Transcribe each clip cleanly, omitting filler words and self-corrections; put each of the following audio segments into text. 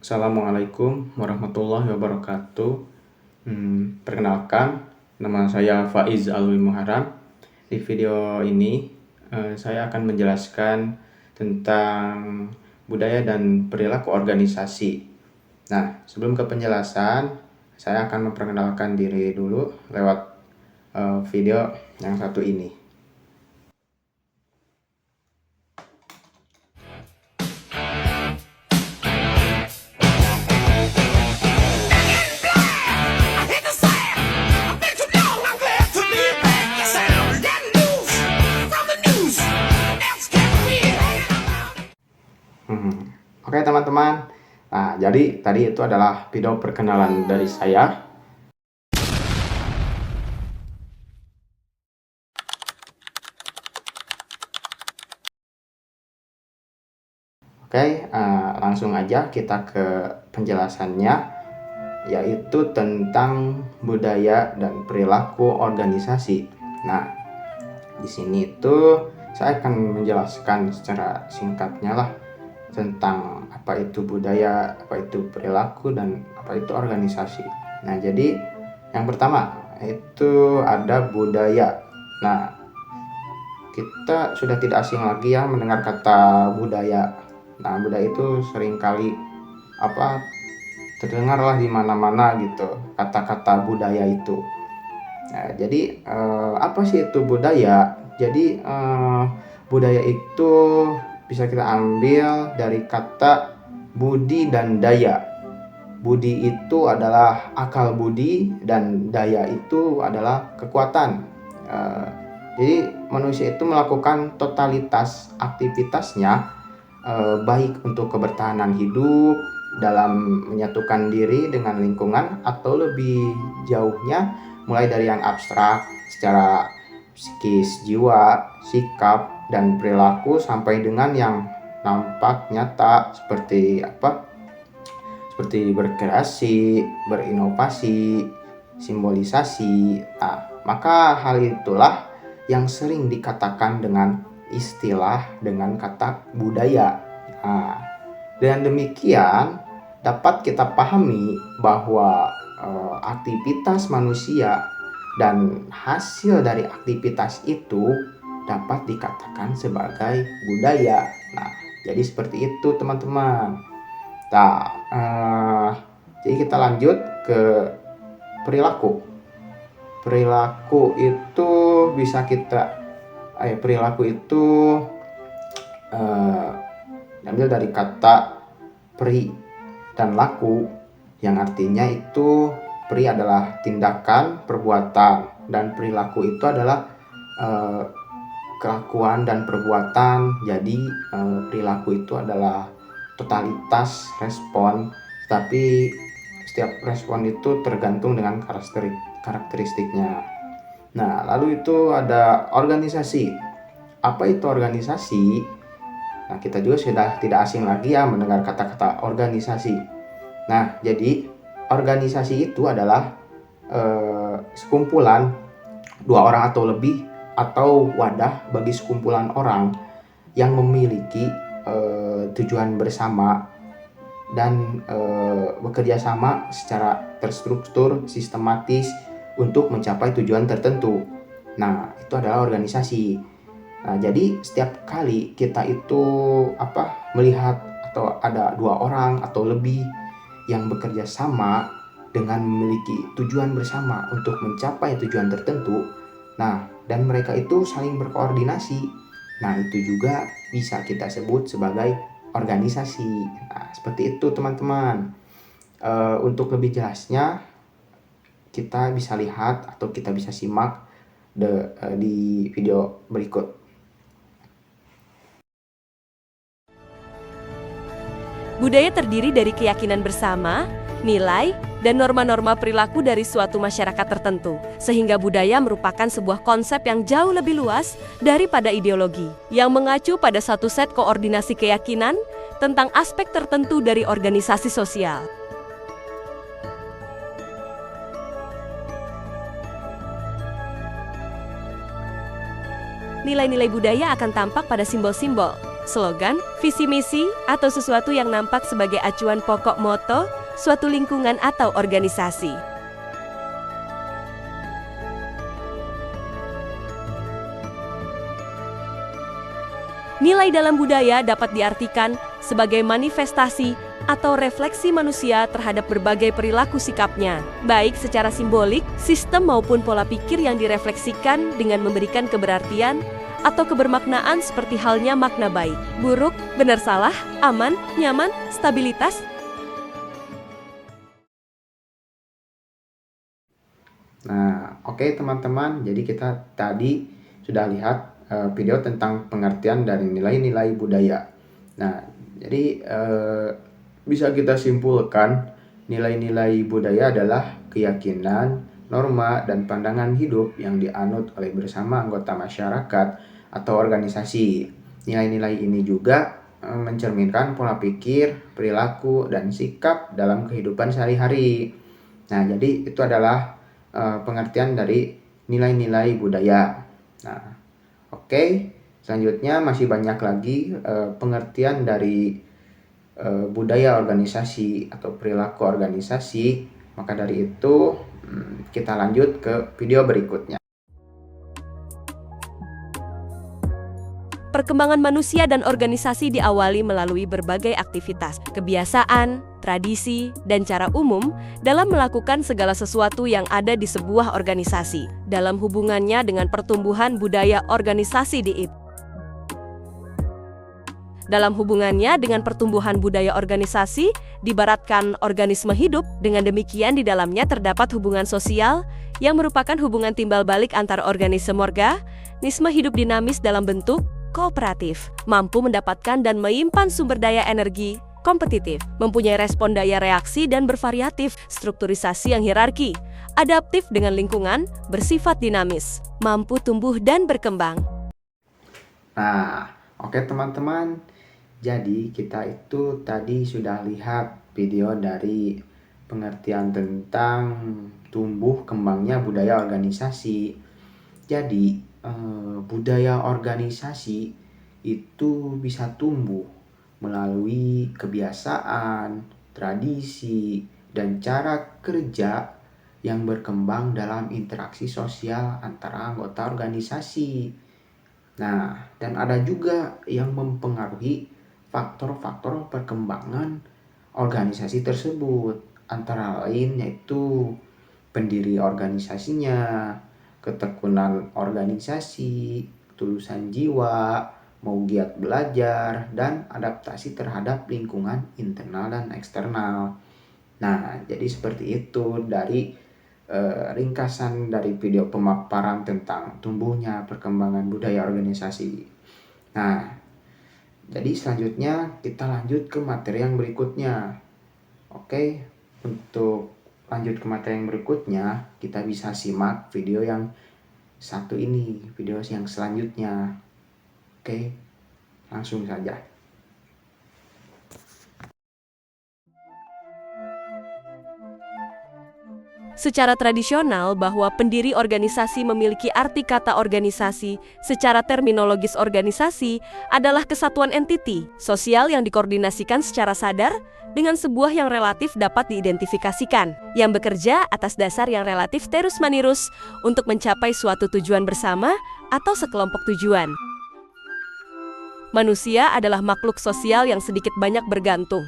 Assalamualaikum warahmatullahi wabarakatuh. Perkenalkan, nama saya Faiz Alwi Muharam. Di video ini, saya akan menjelaskan tentang budaya dan perilaku organisasi. Nah, sebelum ke penjelasan, saya akan memperkenalkan diri dulu lewat video yang satu ini. Oke teman-teman, nah jadi tadi itu adalah video perkenalan dari saya. Oke, langsung aja kita ke penjelasannya, yaitu tentang budaya dan perilaku organisasi. Nah, di sini itu saya akan menjelaskan secara singkatnya lah tentang apa itu budaya, apa itu perilaku, dan apa itu organisasi. Nah, jadi yang pertama itu ada budaya. Nah, kita sudah tidak asing lagi ya mendengar kata budaya. Nah, budaya itu seringkali terdengarlah di mana-mana gitu kata-kata budaya itu. Nah, jadi apa sih itu budaya? Jadi budaya itu bisa kita ambil dari kata budi dan daya. Budi itu adalah akal budi dan daya itu adalah kekuatan. Jadi manusia itu melakukan totalitas aktivitasnya baik untuk kebertahanan hidup, dalam menyatukan diri dengan lingkungan, atau lebih jauhnya mulai dari yang abstrak secara psikis, jiwa, sikap, dan perilaku, sampai dengan yang nampak nyata seperti seperti berkreasi, berinovasi, simbolisasi. Nah, maka hal itulah yang sering dikatakan dengan istilah dengan kata budaya. Nah, dengan demikian dapat kita pahami bahwa aktivitas manusia dan hasil dari aktivitas itu dapat dikatakan sebagai budaya. Nah, jadi seperti itu teman-teman. Nah, jadi kita lanjut ke perilaku. Perilaku itu bisa perilaku itu diambil dari kata pri dan laku, yang artinya itu pri adalah tindakan, perbuatan, dan perilaku itu adalah kelakuan dan perbuatan. Jadi perilaku itu adalah totalitas respon, tapi setiap respon itu tergantung dengan karakteristiknya. Nah, lalu itu ada organisasi. Apa itu organisasi? Nah, kita juga sudah tidak asing lagi ya mendengar kata-kata organisasi. Nah, jadi organisasi itu adalah sekumpulan dua orang atau lebih, atau wadah bagi sekumpulan orang yang memiliki tujuan bersama dan bekerja sama secara terstruktur, sistematis untuk mencapai tujuan tertentu. Nah, itu adalah organisasi. Nah, jadi setiap kali kita itu melihat atau ada dua orang atau lebih yang bekerja sama dengan memiliki tujuan bersama untuk mencapai tujuan tertentu, nah, dan mereka itu saling berkoordinasi, nah itu juga bisa kita sebut sebagai organisasi. Nah, seperti itu teman-teman. Untuk lebih jelasnya kita bisa lihat atau kita bisa simak di video berikut. Budaya terdiri dari keyakinan bersama, nilai, dan norma-norma perilaku dari suatu masyarakat tertentu, sehingga budaya merupakan sebuah konsep yang jauh lebih luas daripada ideologi, yang mengacu pada satu set koordinasi keyakinan tentang aspek tertentu dari organisasi sosial. Nilai-nilai budaya akan tampak pada simbol-simbol, slogan, visi misi, atau sesuatu yang nampak sebagai acuan pokok moto suatu lingkungan atau organisasi. Nilai dalam budaya dapat diartikan sebagai manifestasi atau refleksi manusia terhadap berbagai perilaku sikapnya, baik secara simbolik, sistem maupun pola pikir yang direfleksikan dengan memberikan keberartian atau kebermaknaan seperti halnya makna baik, buruk, benar salah, aman, nyaman, stabilitas. Nah, oke teman-teman, jadi kita tadi sudah lihat video tentang pengertian dari nilai-nilai budaya. Nah, jadi bisa kita simpulkan nilai-nilai budaya adalah keyakinan, norma, dan pandangan hidup yang dianut oleh bersama anggota masyarakat atau organisasi. Nilai-nilai ini juga mencerminkan pola pikir, perilaku, dan sikap dalam kehidupan sehari-hari. Nah, jadi itu adalah pengertian dari nilai-nilai budaya. Nah, oke, selanjutnya masih banyak lagi pengertian dari budaya organisasi atau perilaku organisasi. Maka dari itu kita lanjut ke video berikutnya. Perkembangan manusia dan organisasi diawali melalui berbagai aktivitas, kebiasaan, tradisi, dan cara umum dalam melakukan segala sesuatu yang ada di sebuah organisasi. Dalam hubungannya dengan pertumbuhan budaya organisasi Dalam hubungannya dengan pertumbuhan budaya organisasi, diibaratkan organisme hidup. Dengan demikian di dalamnya terdapat hubungan sosial yang merupakan hubungan timbal balik antar organisme hidup dinamis dalam bentuk kooperatif, mampu mendapatkan dan menyimpan sumber daya energi, kompetitif, mempunyai respon daya reaksi dan bervariatif, strukturisasi yang hierarki, adaptif dengan lingkungan, bersifat dinamis, mampu tumbuh dan berkembang. Nah, oke teman-teman, jadi kita itu tadi sudah lihat video dari pengertian tentang tumbuh kembangnya budaya organisasi. Jadi budaya organisasi itu bisa tumbuh melalui kebiasaan, tradisi, dan cara kerja yang berkembang dalam interaksi sosial antara anggota organisasi. Nah, dan ada juga yang mempengaruhi faktor-faktor perkembangan organisasi tersebut, antara lain yaitu pendiri organisasinya, ketekunan organisasi, ketulusan jiwa, mau giat belajar, dan adaptasi terhadap lingkungan internal dan eksternal. Nah, jadi seperti itu dari ringkasan dari video pemaparan tentang tumbuhnya perkembangan budaya organisasi. Nah, jadi selanjutnya kita lanjut ke materi yang berikutnya. Oke, untuk lanjut ke materi yang berikutnya, kita bisa simak video yang satu ini, video yang selanjutnya. Oke, langsung saja. Secara tradisional bahwa pendiri organisasi memiliki arti kata organisasi, secara terminologis organisasi adalah kesatuan entiti sosial yang dikoordinasikan secara sadar dengan sebuah yang relatif dapat diidentifikasikan, yang bekerja atas dasar yang relatif terus-menerus untuk mencapai suatu tujuan bersama atau sekelompok tujuan. Manusia adalah makhluk sosial yang sedikit banyak bergantung.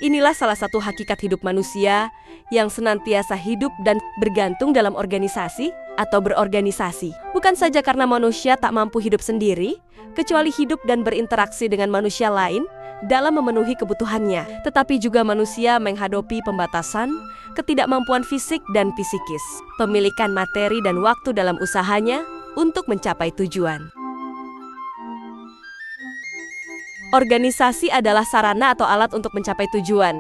Inilah salah satu hakikat hidup manusia yang senantiasa hidup dan bergantung dalam organisasi atau berorganisasi. Bukan saja karena manusia tak mampu hidup sendiri, kecuali hidup dan berinteraksi dengan manusia lain dalam memenuhi kebutuhannya, tetapi juga manusia menghadapi pembatasan, ketidakmampuan fisik dan psikis, pemilikan materi dan waktu dalam usahanya untuk mencapai tujuan. Organisasi adalah sarana atau alat untuk mencapai tujuan.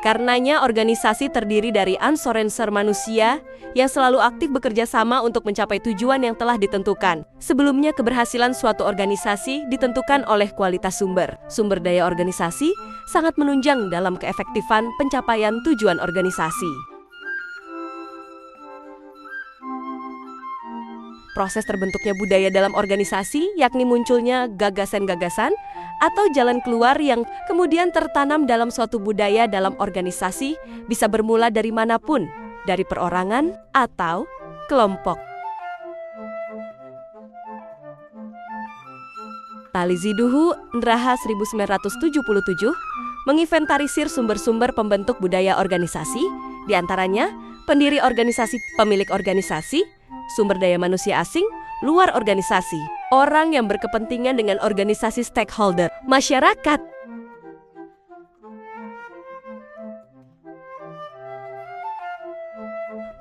Karenanya organisasi terdiri dari unsur manusia yang selalu aktif bekerja sama untuk mencapai tujuan yang telah ditentukan. Sebelumnya keberhasilan suatu organisasi ditentukan oleh kualitas sumber. Sumber daya organisasi sangat menunjang dalam keefektifan pencapaian tujuan organisasi. Proses terbentuknya budaya dalam organisasi, yakni munculnya gagasan-gagasan atau jalan keluar yang kemudian tertanam dalam suatu budaya dalam organisasi, bisa bermula dari manapun, dari perorangan atau kelompok. Taliziduhu Nraha 1977 menginventarisir sumber-sumber pembentuk budaya organisasi, diantaranya pendiri organisasi, pemilik organisasi, sumber daya manusia asing, luar organisasi, orang yang berkepentingan dengan organisasi stakeholder, masyarakat.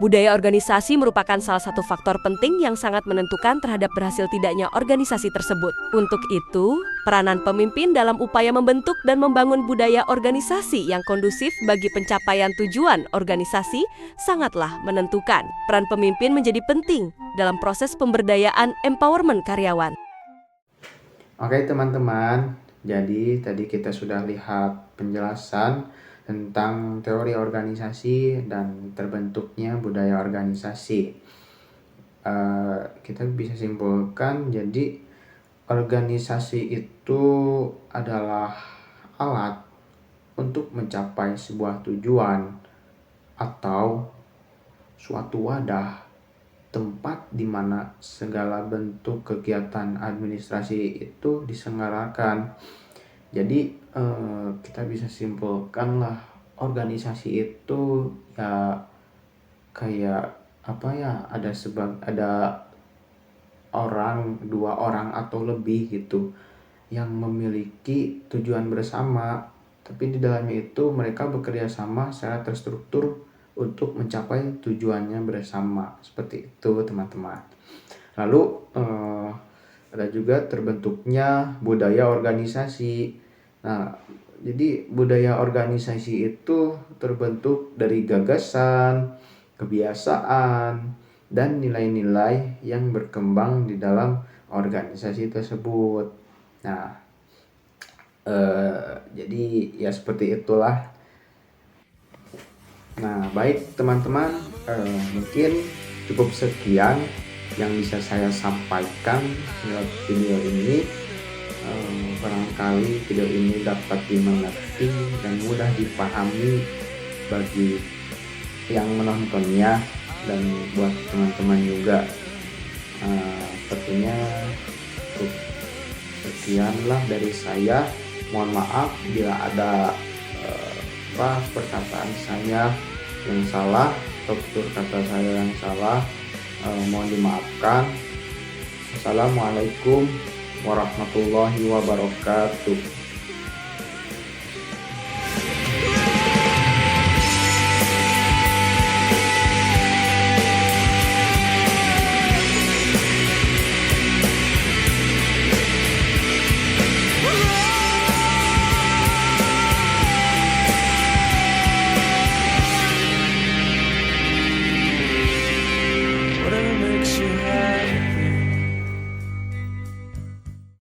Budaya organisasi merupakan salah satu faktor penting yang sangat menentukan terhadap berhasil tidaknya organisasi tersebut. Untuk itu, peranan pemimpin dalam upaya membentuk dan membangun budaya organisasi yang kondusif bagi pencapaian tujuan organisasi sangatlah menentukan. Peran pemimpin menjadi penting dalam proses pemberdayaan empowerment karyawan. Oke teman-teman, jadi tadi kita sudah lihat penjelasan tentang teori organisasi dan terbentuknya budaya organisasi. Kita bisa simpulkan, jadi organisasi itu adalah alat untuk mencapai sebuah tujuan atau suatu wadah, tempat di mana segala bentuk kegiatan administrasi itu diselenggarakan. Jadi kita bisa simpulkan lah, organisasi itu ya kayak apa ya, ada orang, 2 orang atau lebih gitu yang memiliki tujuan bersama, tapi di dalamnya itu mereka bekerja sama secara terstruktur untuk mencapai tujuannya bersama. Seperti itu teman-teman. Lalu ada juga terbentuknya budaya organisasi. Nah, jadi budaya organisasi itu terbentuk dari gagasan, kebiasaan, dan nilai-nilai yang berkembang di dalam organisasi tersebut. Nah, jadi ya seperti itulah. Nah, baik teman-teman, mungkin cukup sekian yang bisa saya sampaikan lewat video ini. Barangkali video ini dapat dimengerti dan mudah dipahami bagi yang menontonnya, dan buat teman-teman juga. Tentunya cukup sekianlah dari saya. Mohon maaf bila ada perkataan saya yang salah atau tutur kata saya yang salah, mohon dimaafkan. Assalamualaikum warahmatullahi wabarakatuh.